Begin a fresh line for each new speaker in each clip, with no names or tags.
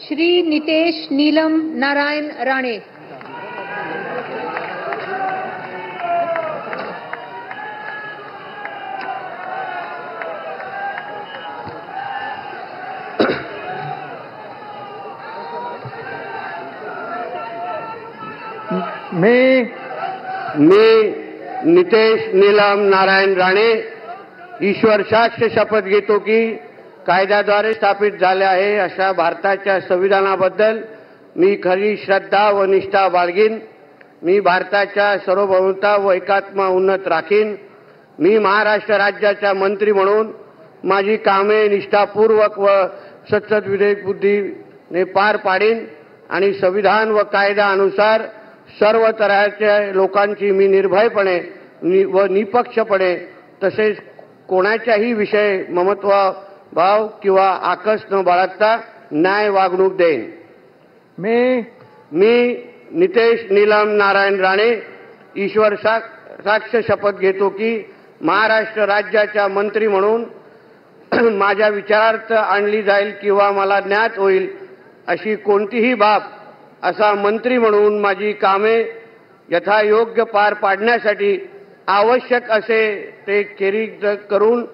श्री नितेश नीलम नारायण राणे।
मी नितेश नीलम नारायण राणे ईश्वर साक्ष शपथ घेतो की कायद्याद्वारे स्थापित झाले आहे अशा भारताच्या संविधानाबद्दल मी खरी श्रद्धा व निष्ठा बाळगीन। मी भारताच्या सार्वभौमता व एकात्मता उन्नत राखीन। मी महाराष्ट्र राज्याचा मंत्री म्हणून माझी कामे निष्ठापूर्वक व सतत विवेक बुद्धीने पार पाडीन आणि संविधान व कायद्यानुसार सर्व तऱ्हेच्या लोकांची मी निर्भयपणे व निपक्षपणे तसेच कोणाच्याही विषय ममत्व भाव किंवा आकस न बाळगता न्याय वागणूक देईन। मी नितेश नीलम नारायण राणे ईश्वर साक्ष शपथ घेतो की महाराष्ट्र राज्याचा मंत्री म्हणून माझ्या विचारार्थ आणली जाईल किंवा मला ज्ञात होईल अशी कोणतीही बाब असा मंत्री म्हणून माझी कामे यथायोग्य पार पाडण्यासाठी आवश्यक असे ते खेरीज करून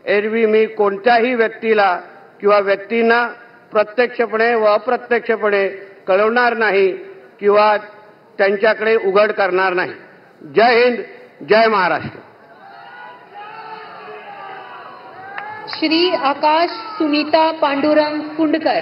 एरवी मी कोणत्याही व्यक्तीला किंवा व्यक्तींना प्रत्यक्षपणे व अप्रत्यक्षपणे कळवणार नाही किंवा त्यांच्याकडे उघड करणार नाही। जय हिंद, जय महाराष्ट्र।
श्री आकाश सुनीता पांडुरंग कुंडकर।